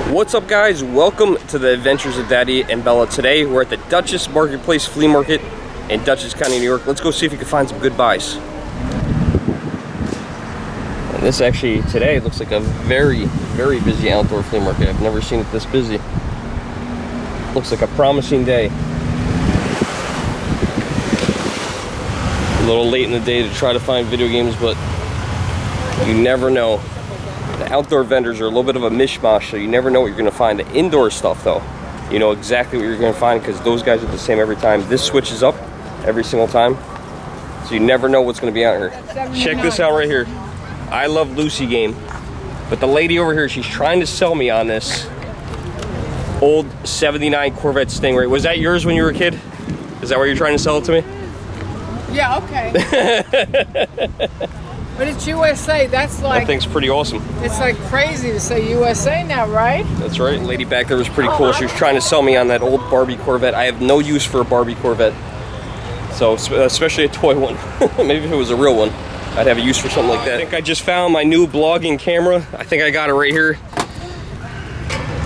What's up, guys? Welcome to the Adventures of Daddy and Bella. Today we're at the Dutchess Marketplace Flea Market in Dutchess County, New York. Let's go see if we can find some good buys. And this actually today looks like a very busy outdoor flea market. I've never seen it this busy. Looks like a promising day. A little late in the day to try to find video games, but you never know. The outdoor vendors are a little bit of a mishmash, so you never know what you're going to find. The indoor stuff, though, you know exactly what you're going to find because those guys are the same every time. This switches up every single time, so you never know what's going to be out here. Check this out right here. I Love Lucy game, but the lady over here, she's trying to sell me on this old '79 Corvette Stingray. Was that yours when you were a kid? Is that why you're trying to sell it to me? Yeah, okay. But it's USA, that's like... That thing's pretty awesome. It's like crazy to say USA now, right? That's right. The lady back there was pretty cool. She was trying to sell me on that old Barbie Corvette. I have no use for a Barbie Corvette. So, especially a toy one. Maybe if it was a real one, I'd have a use for something like that. I think I just found my new vlogging camera. I think I got it right here.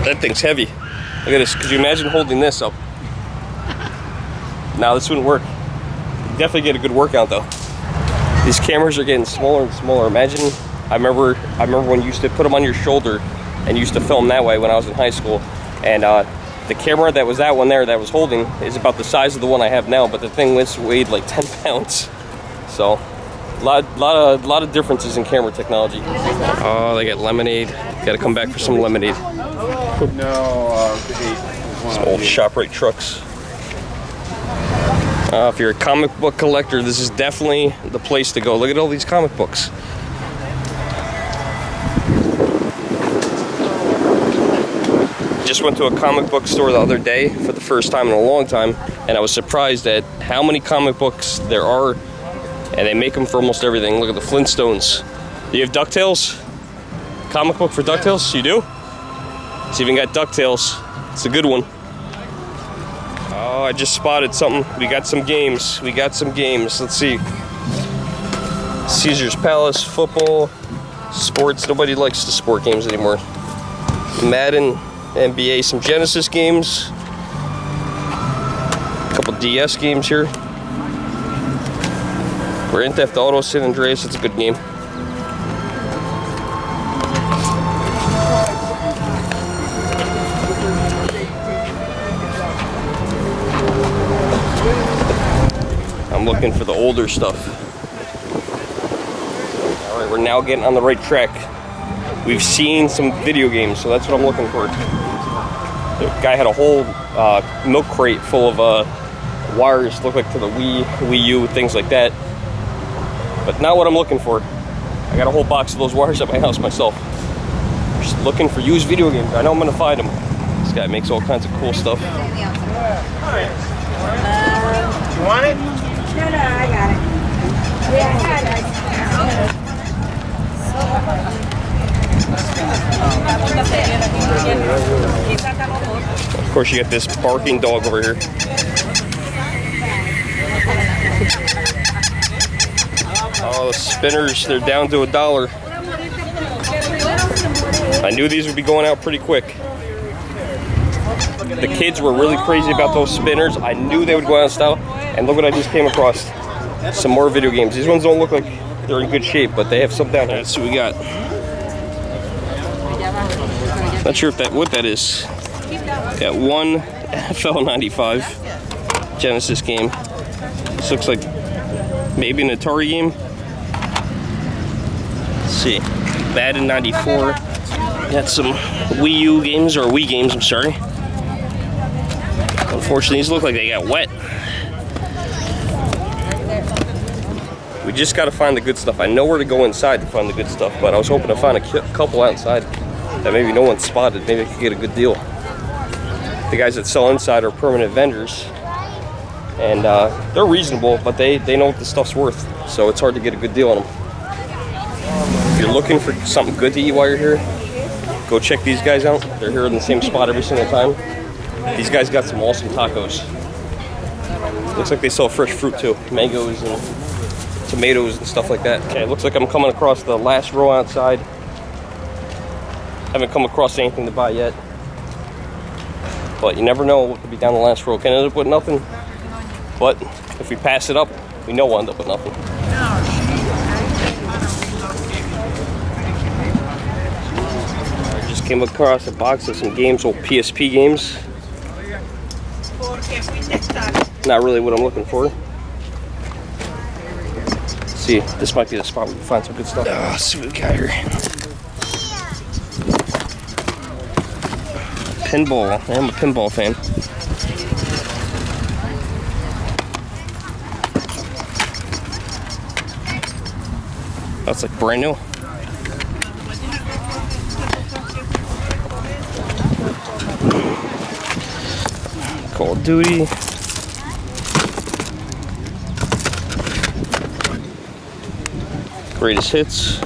That thing's heavy. Look at this. Could you imagine holding this up? No, this wouldn't work. Definitely get a good workout though. These cameras are getting smaller and smaller. Imagine, I remember when you used to put them on your shoulder and used to film that way when I was in high school. And the camera that was that one there that I was holding is about the size of the one I have now, but the thing weighed like 10 pounds. So, a lot of differences in camera technology. Oh, they got lemonade. Got to come back for some lemonade. No, Some old ShopRite trucks. If you're a comic book collector, this is definitely the place to go. Look at all these comic books. Just went to a comic book store the other day for the first time in a long time, and I was surprised at how many comic books there are, and they make them for almost everything. Look at the Flintstones. Do you have DuckTales? Comic book for DuckTales? You do? It's even got DuckTales. It's a good one. Oh, I just spotted something. We got some games. Let's see. Caesar's Palace, football, sports. Nobody likes the sport games anymore. Madden, NBA, some Genesis games. A couple DS games here. Grand Theft Auto, San Andreas. It's a good game. I'm looking for the older stuff. All right, we're now getting on the right track. We've seen some video games, so that's what I'm looking for. The guy had a whole milk crate full of wires, look like to the Wii U, things like that. But not what I'm looking for. I got a whole box of those wires at my house myself. Just looking for used video games. I know I'm gonna find them. This guy makes all kinds of cool stuff. You want it? No, I got it. Yeah, I got it. Of course, you got this barking dog over here. Oh, the spinners, they're down to $1. I knew these would be going out pretty quick. The kids were really crazy about those spinners. I knew they would go out of style. And look what I just came across. Some more video games. These ones don't look like they're in good shape, but they have some down here. Let's see what we got. Not sure what that is. Got one NFL 95 Genesis game. This looks like maybe an Atari game. Let's see. Madden 94. Got some Wii U games, or Wii games, I'm sorry. Unfortunately, these look like they got wet. We just got to find the good stuff. I know where to go inside to find the good stuff, but I was hoping to find a couple outside that maybe no one spotted. Maybe I could get a good deal. The guys that sell inside are permanent vendors, and they're reasonable, but they know what the stuff's worth, so it's hard to get a good deal on them. If you're looking for something good to eat while you're here, go check these guys out. They're here in the same spot every single time. These guys got some awesome tacos. Looks like they sell fresh fruit too, mangoes and tomatoes and stuff like that. Okay, looks like I'm coming across the last row outside. Haven't come across anything to buy yet. But you never know what could be down the last row. Can end up with nothing. But if we pass it up, we know we'll end up with nothing. I just came across a box of some games, old PSP games. Not really what I'm looking for. Let's see, this might be the spot where we can find some good stuff. Let's see what we got here. Pinball. I am a pinball fan. That's like brand new. Call of Duty. Greatest Hits.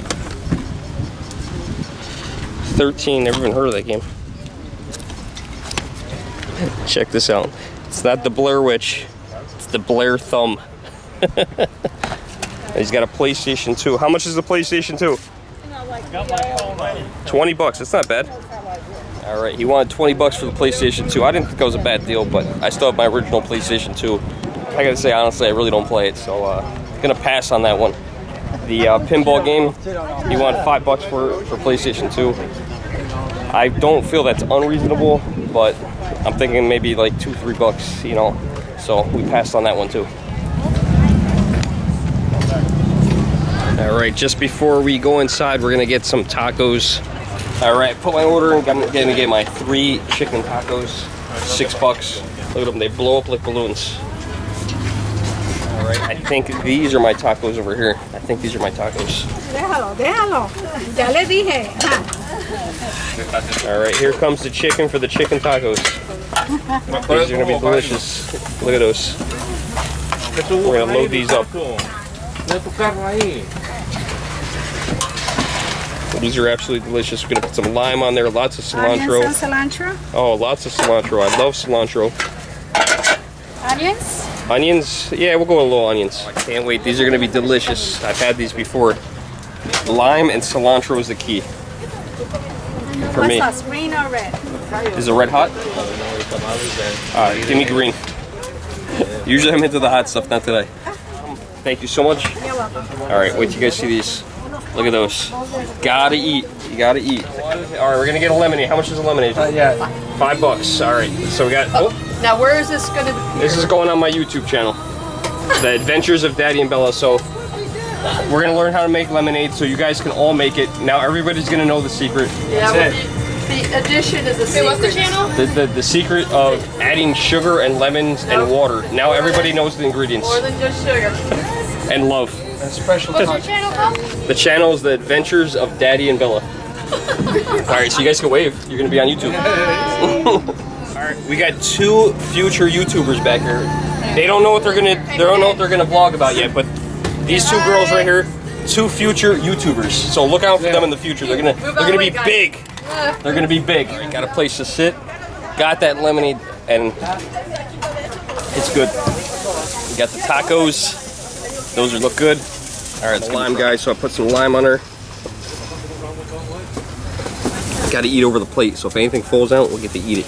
13, never even heard of that game. Check this out. It's not the Blair Witch, it's the Blair Thumb. He's got a PlayStation 2. How much is the PlayStation 2? 20 bucks, that's not bad. Alright, he wanted 20 bucks for the PlayStation 2. I didn't think that was a bad deal, but I still have my original PlayStation 2. I gotta say, honestly, I really don't play it, so gonna pass on that one. The pinball game, he wanted 5 bucks for PlayStation 2. I don't feel that's unreasonable, but I'm thinking maybe like $2-3 bucks, you know. So we passed on that one too. All right, just before we go inside, we're gonna get some tacos. All right, put my order in. I'm gonna get my 3 chicken tacos, $6. Look at them, they blow up like balloons. All right, I think these are my tacos over here. I think these are my tacos. Déjalo, déjalo. Ya le dije. All right, here comes the chicken for the chicken tacos. These are gonna be delicious. Look at those. We're gonna load these up. These are absolutely delicious. We're gonna put some lime on there, lots of cilantro. Onions and cilantro? Oh, lots of cilantro. I love cilantro. Onions? Onions? Yeah, we'll go with little onions. I can't wait. These are gonna be delicious. I've had these before. Lime and cilantro is the key for me. What's that, green or red? Is it red hot? Give me green. Usually I'm into the hot stuff, not today. Thank you so much. You're welcome. All right, wait till you guys see these. Look at those. Gotta eat. You gotta eat. All right, we're gonna get a lemonade. How much is a lemonade? Yeah. $5. All right. So we got. Oh, Now, where is this going to be? this is going on my YouTube channel. The Adventures of Daddy and Bella. So we're gonna learn how to make lemonade, so you guys can all make it. Now everybody's gonna know the secret. Yeah, That's it. the addition is a secret. What's the channel? The secret of adding sugar and lemons and water. Now everybody knows the ingredients. More than just sugar. And love. A special What's your channel called? The channel is The Adventures of Daddy and Bella. Alright, so you guys can wave. You're gonna be on YouTube. Alright, we got 2 future YouTubers back here. They don't know what they're gonna vlog about yet, but these 2 girls right here, 2 future YouTubers. So look out for them in the future. They're gonna be big. They're gonna be big. Alright, got a place to sit. Got that lemonade, and it's good. We got the tacos. Those look good. All right, lime, guys. So I put some lime on her. Got to eat over the plate, so if anything falls out, we'll get to eat it.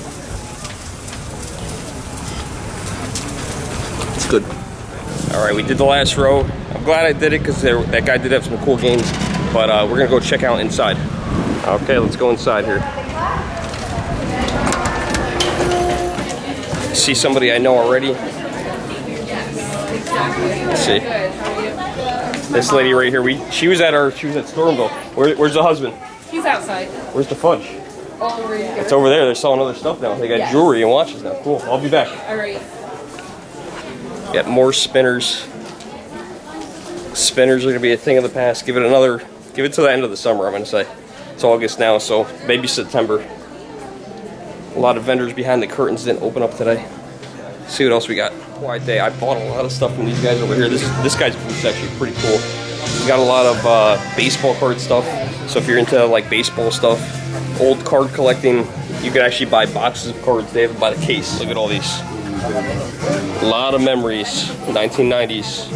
It's good. All right, we did the last row. I'm glad I did it because that guy did have some cool games. But we're gonna go check out inside. Okay, let's go inside here. See somebody I know already. Let's see. This lady right here, she was at Stormville. Where's the husband? He's outside. Where's the fudge? Over here. It's over there. They're selling other stuff now. They got jewelry and watches now. Cool. I'll be back. All right. Got more spinners. Spinners are gonna be a thing of the past. Give it to the end of the summer, I'm gonna say. It's August now, so maybe September. A lot of vendors behind the curtains didn't open up today. See what else we got. Quiet day. I bought a lot of stuff from these guys over here. This guy's booth's actually pretty cool. He's got a lot of baseball card stuff. So if you're into like baseball stuff, old card collecting, you can actually buy boxes of cards. They have it by the case. Look at all these. A lot of memories. 1990s.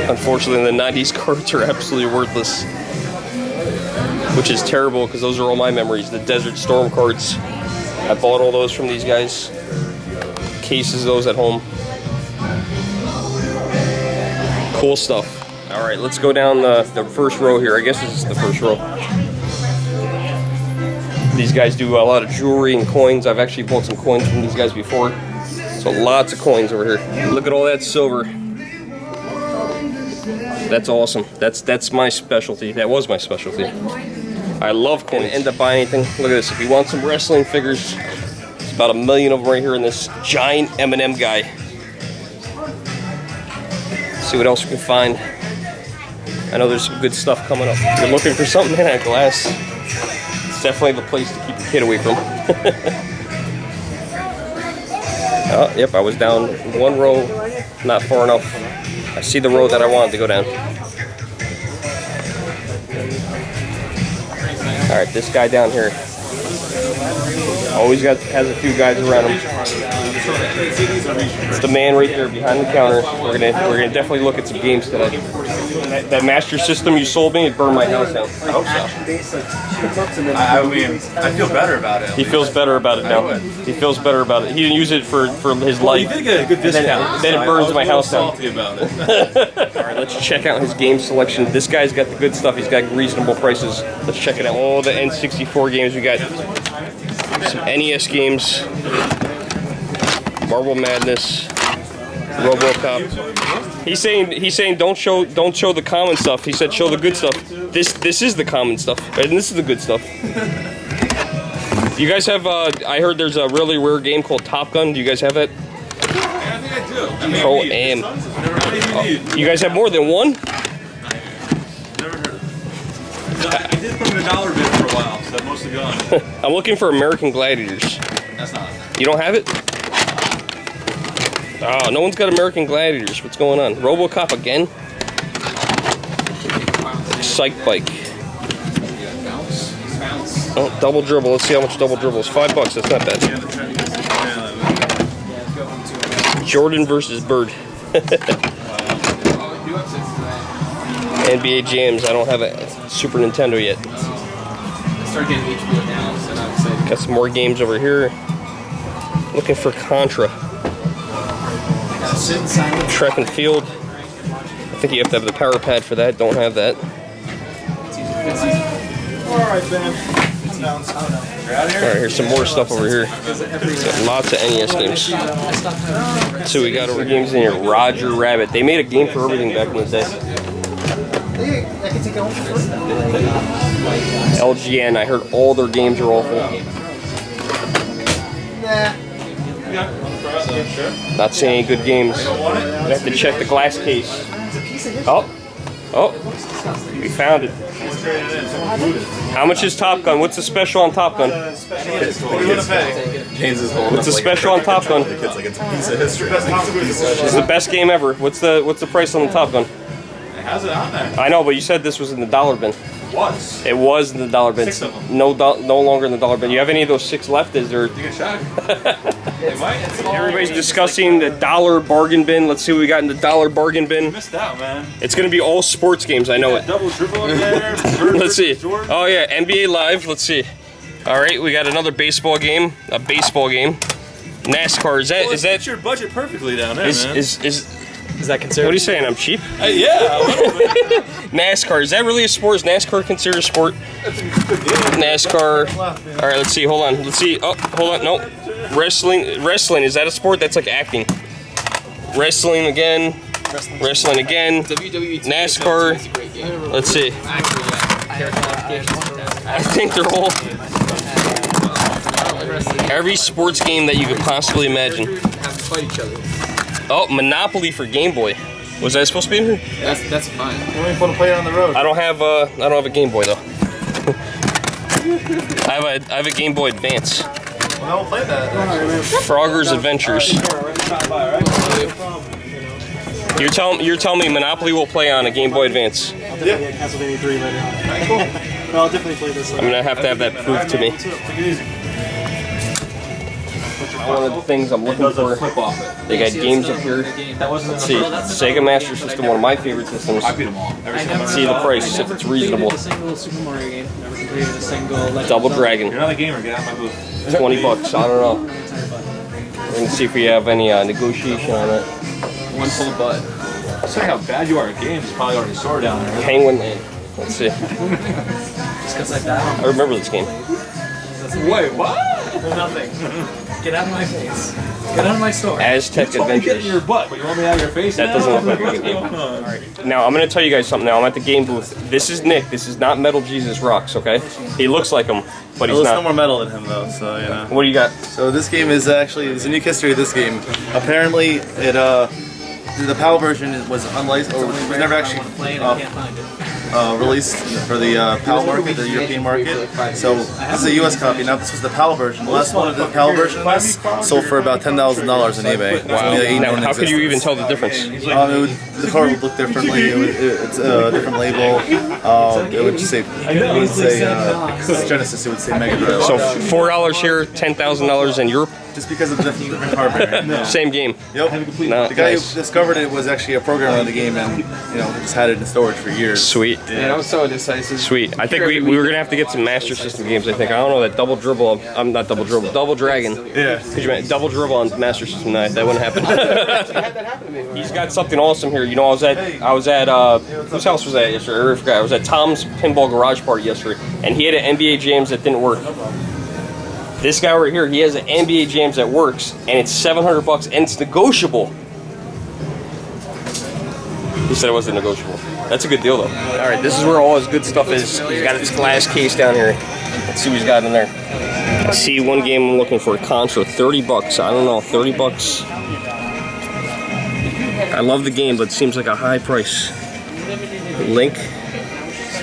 Unfortunately, the 90s cards are absolutely worthless, which is terrible because those are all my memories. The Desert Storm cards. I bought all those from these guys. Cases of those at home. Cool stuff. All right, let's go down the first row here. I guess this is the first row. These guys do a lot of jewelry and coins. I've actually bought some coins from these guys before. So lots of coins over here. Look at all that silver. That's awesome. That's my specialty. That was my specialty. I love coins. End up buying anything. Look at this. If you want some wrestling figures, there's about 1 million of them right here in this giant M&M guy. See what else we can find. I know there's some good stuff coming up. If you're looking for something in that glass, it's definitely the place to keep your kid away from. Oh, yep, I was down one row, not far enough. I see the row that I wanted to go down. All right, this guy down here. Always has a few guys around him. It's the man right there behind the counter. We're gonna definitely look at some games today. That Master System you sold me, it burned my house down. I hope so. I mean, I feel better about it. He feels better about it now. He feels better about it. He didn't use it for his life. You did get a good discount. Then it burns my house down. Salty about it. All right, let's check out his game selection. This guy's got the good stuff. He's got reasonable prices. Let's check it out. All the N64 games we got. Some NES games. Marble Madness. RoboCop. He's saying don't show the common stuff. He said show the good stuff. This is the common stuff, and this is the good stuff. You guys have? I heard there's a really rare game called Top Gun. Do you guys have that? I think I do. Pro Am. You guys have more than one? Never heard of it. I did put in a dollar bid for a while, so I'm mostly gone. I'm looking for American Gladiators. That's not. You don't have it? Oh, no one's got American Gladiators. What's going on? RoboCop again? Psych Bike. Oh, Double Dribble. Let's see how much Double Dribble is. $5. That's not bad. Jordan versus Bird. NBA Jams. I don't have a Super Nintendo yet. Got some more games over here. Looking for Contra. Track and field. I think you have to have the power pad for that. Don't have that. Alright, Ben. Alright, here's some more stuff over here. Got lots of NES games. So we got over games in here. Roger Rabbit. They made a game for everything back in the day. LGN. I heard all their games are awful. Not seeing any good games. I have to check the glass case. Oh, we found it. How much is Top Gun? What's the special on Top Gun? What's the special on Top Gun? It's a piece of history. It's the best game ever. What's the price on the Top Gun? It has it on there. I know, but you said this was in the dollar bin. Was. It was in the dollar bin. 6 of them. No longer in the dollar bin. You have any of those 6 left? Is there? You can check. They might. Everybody's discussing the dollar bargain bin. Let's see what we got in the dollar bargain bin. Missed out, man. It's gonna be all sports games. I know it. Double dribble in there. Let's see. Oh yeah, NBA Live. Let's see. All right, we got another baseball game. A baseball game. NASCAR. Is that? Fits your budget perfectly down there, man. Is that considered? What are you saying? I'm cheap? Yeah. NASCAR. Is that really a sport? Is NASCAR considered a sport? NASCAR. All right, let's see. Hold on. Let's see. Oh, hold on. Nope. Wrestling. Wrestling. Is that a sport? That's like acting. Wrestling again. Wrestling again. NASCAR. Let's see. I think they're all. Every sports game that you could possibly imagine. Oh, Monopoly for Game Boy. Was that supposed to be in here? That's fine. You only put a player on the road. I don't have a Game Boy though. I have a Game Boy Advance. Well, we'll play that. Frogger's Adventures. You're telling me Monopoly will play on a Game Boy Advance. I'll definitely get Castlevania 3 later. Cool. No, I'll definitely play this. I'm gonna have to have that proved to me. one of the things I'm looking Does a for. flip off it. They got games up here. That wasn't Let's see, Sega Master System, one of my favorite systems. I beat them all. Every single one. See the price, if it's reasonable. A single Super Mario game. Never completed a single Legend Double of Zelda. Dragon, You're not a gamer. Get out of my booth. $20. I don't know. We're gonna see if we have any negotiation on it. One full butt. Saying how bad you are at games is probably already sore down there. Penguin Land. Let's see. Just because I I remember this game. Wait, what? Nothing. Get out of my face. Get out of my store. Aztec You told me to get in Adventures. your butt, but you want me out of your face That now? doesn't look like a What's good game. going on? Now, I'm going to tell you guys something now. I'm at the game booth. This is Nick. This is not Metal Jesus Rocks, okay? He looks like him, but he's There's no not. more metal than him though, so you know. What do you got? So this game is actually, there's a unique history of this game. Apparently, the PAL version was unlicensed, or was never actually released for the PAL market, the European market. So this is a US copy. Now this was the PAL version. The last one of the PAL version of this sold for about $10,000 on eBay. Wow. Now, how could you even tell the difference? The card would look differently. It's a different label. It would just say, Genesis. It would say Mega Drive. So $4 here, $10,000 in Europe. Just because of the different hardware. Same game. Yep. No, The guy nice. who discovered it was actually a programmer of the game, and just had it in storage for years. Sweet. Man, I was so indecisive. Sweet. I think we were gonna have to get some Master System games. I think I don't know that Double Dribble. I'm not Double Dribble. Double Dragon. Yeah. Could you imagine Double Dribble on Master System? No, that wouldn't happen. He's got something awesome here. You know, I was at whose house was that yesterday? I already forgot. I was at Tom's Pinball Garage Party yesterday, and he had an NBA Jams that didn't work. This guy right here, he has an NBA Jams that works, and it's $700 and it's negotiable. He said it wasn't negotiable. That's a good deal, though. All right, this is where all his good stuff is. He's got his glass case down here. Let's see what he's got in there. I see one game I'm looking for, Contra, $30. I don't know, $30. I love the game, but it seems like a high price. Link,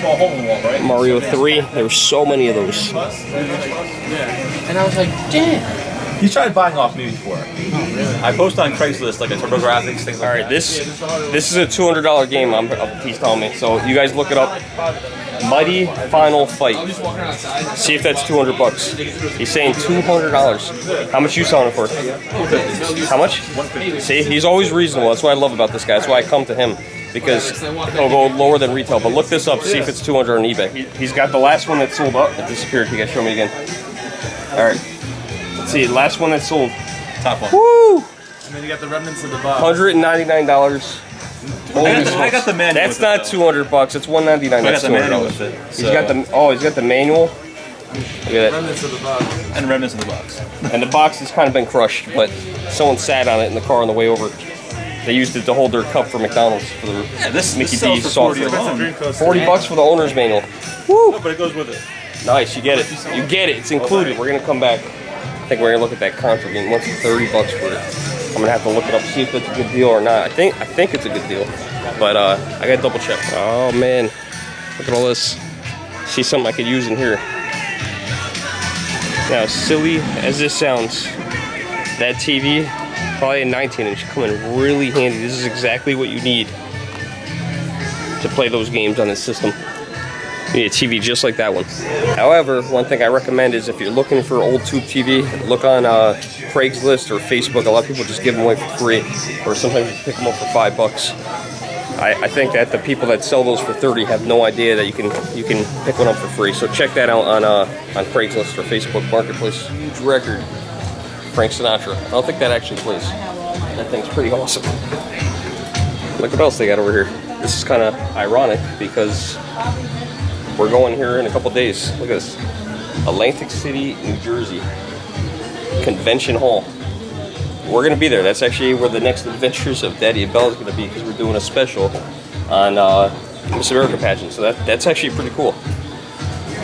Small hole in the wall, right? Mario 3. There were so many of those. And I was like, damn. He's tried buying off me before. Oh, really? I post on Craigslist like a TurboGrafx, things like All right, this is a $200 game. He's telling me. So you guys look it up. Mighty Final Fight. See if that's $200. He's saying $200. How much you selling it for? How much? See, he's always reasonable. That's what I love about this guy. That's why I come to him, because he'll go lower than retail. But look this up. See if it's $200 on eBay. He's got the last one that sold up. It disappeared. You guys show me again. All right. Let's see. Last one that sold. Top one. Woo! And then you got the remnants of the box. $199. Holy I smokes. got the manual. That's not $200. It's $199. I got That's the manual $200. with it. He's got the he's got the manual. Look at that. Remnants of the box. And remnants in the box. And the box has kind of been crushed, but someone sat on it in the car on the way over. They used it to hold their cup for McDonald's for the This Mickey sells D for soft 40 drink. alone. $40 for the owner's manual. Woo! No, but it goes with it. Nice, you get it. You get it. It's included. We're gonna come back. I think we're gonna look at that Contra game. What's $30 for it? I'm gonna have to look it up, see if it's a good deal or not. I think it's a good deal, but I gotta double check. Oh man, look at all this. See something I could use in here. Now, silly as this sounds, that TV, probably a 19-inch, come in really handy. This is exactly what you need to play those games on this system. You need a TV just like that one. However, one thing I recommend is if you're looking for old tube TV, look on Craigslist or Facebook. A lot of people just give them away for free, or sometimes you pick them up for $5. I think that the people that sell those for $30 have no idea that you can pick one up for free. So check that out on Craigslist or Facebook Marketplace. Huge record, Frank Sinatra. I don't think that actually plays. That thing's pretty awesome. Look what else they got over here. This is kind of ironic because we're going here in a couple days. Look at this. Atlantic City, New Jersey. Convention Hall. We're going to be there. That's actually where the next adventures of Daddy and Bella is going to be, because we're doing a special on Miss America pageant. So that's actually pretty cool.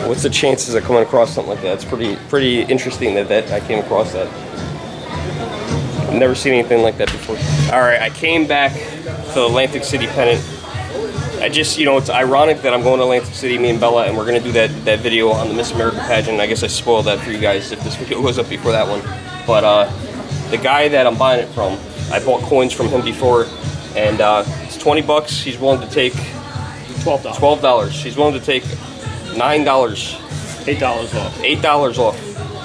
What's the chances of coming across something like that? It's pretty interesting that I came across that. I've never seen anything like that before. All right, I came back to the Atlantic City pennant. I just, it's ironic that I'm going to Atlantic City, me and Bella, and we're going to do that video on the Miss America pageant. I guess I spoiled that for you guys if this video goes up before that one. But the guy that I'm buying it from, I bought coins from him before, and it's $20. He's willing to take $12. He's willing to take $9. $8 off. $8 off.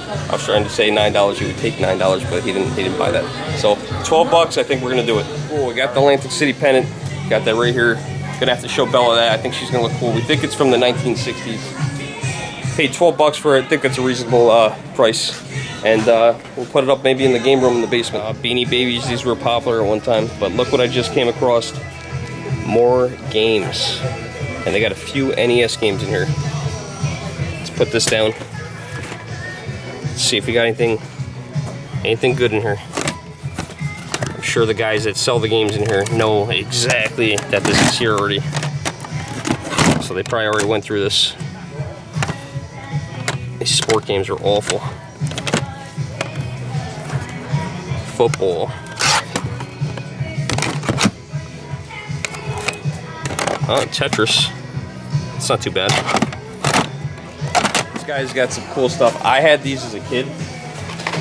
I was trying to say $9. He would take $9, but he didn't buy that. So 12 bucks. I think we're gonna do it. Cool. We got the Atlantic City pennant. Got that right here. Gonna have to show Bella that. I think she's gonna look cool. We think it's from the 1960s. Paid 12 bucks for it. I think that's a reasonable price. And we'll put it up maybe in the game room in the basement. Beanie Babies, these were popular at one time. But look what I just came across. More games. And they got a few NES games in here. Let's put this down. Let's see if we got anything good in here. I'm sure the guys that sell the games in here know exactly that this is here already. So they probably already went through this. These sport games are awful. Football. Oh, Tetris. It's not too bad. This guy's got some cool stuff. I had these as a kid.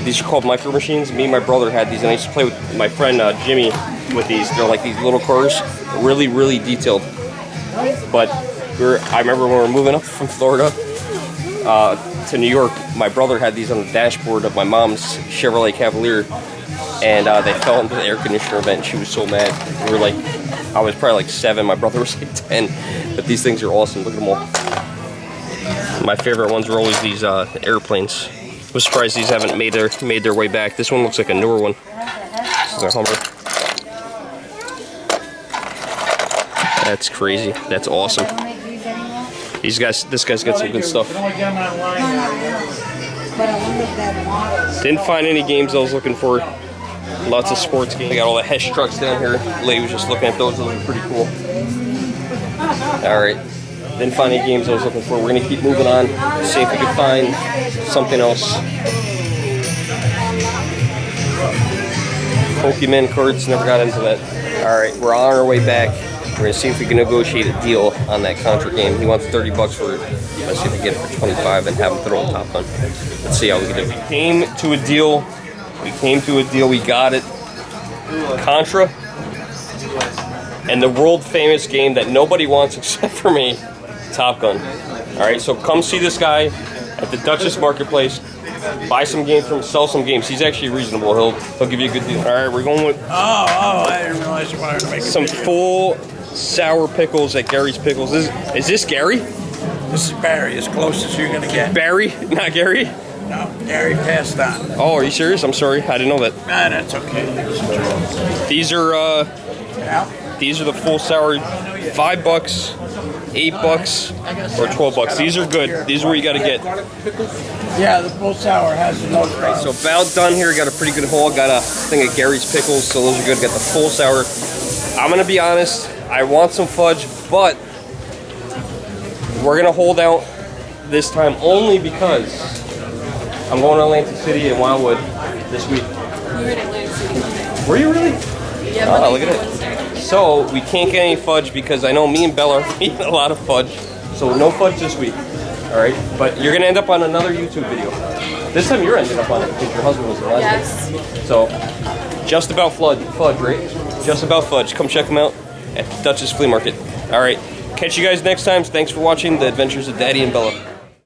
These are called micro machines. Me and my brother had these, and I used to play with my friend Jimmy with these. They're like these little cars, really, really detailed. But I remember when we were moving up from Florida to New York, my brother had these on the dashboard of my mom's Chevrolet Cavalier, and they fell into the air conditioner vent. And she was so mad. We were like, I was probably like 7, my brother was like 10. But these things are awesome. Look at them all. My favorite ones were always these airplanes. I'm surprised these haven't made their way back. This one looks like a newer one. This is a Hummer. That's crazy. That's awesome. This guy's got some good stuff. Didn't find any games I was looking for. Lots of sports games. I got all the Hesh trucks down here. Lady was just looking at those. Those are pretty cool. Alright. Didn't find any games I was looking for. We're going to keep moving on. See if we can find something else. Pokemon cards. Never got into that. Alright. We're on our way back. We're going to see if we can negotiate a deal on that Contra game. He wants 30 bucks for it. Let's see if we can get it for 25 and have him throw a Top Gun. Let's see how we can do it. We came to a deal. We got it. Contra. And the world famous game that nobody wants except for me, Top Gun. Alright, so come see this guy at the Dutchess Marketplace. Buy some games from him, sell some games. He's actually reasonable. He'll give you a good deal. Alright, we're going with I didn't realize you wanted to make some full sour pickles at Gary's Pickles. Is this Gary? This is Barry, as close as you're gonna get. Barry, not Gary? No, Gary passed on. Oh, are you serious? I'm sorry. I didn't know that. Nah, that's okay. These are the full sour, $5, $8, or $12. These are good. These are where you gotta get. Yeah, the full sour has the most. Right, so about done here. Got a pretty good haul. Got a thing of Gary's Pickles, so those are good. Got the full sour. I'm gonna be honest. I want some fudge, but we're gonna hold out this time only because I'm going to Atlantic City and Wildwood this week. We were in Atlantic City Monday. Were you really? Yeah, Oh, look Monday, at Wednesday. it. So we can't get any fudge because I know me and Bella are eating a lot of fudge. So no fudge this week. All right, but you're gonna end up on another YouTube video. This time you're ending up on it because your husband was the last Yes. one. So just about fudge, right? Just about fudge. Come check them out at Dutchess Flea Market. All right, catch you guys next time. Thanks for watching the Adventures of Daddy and Bella.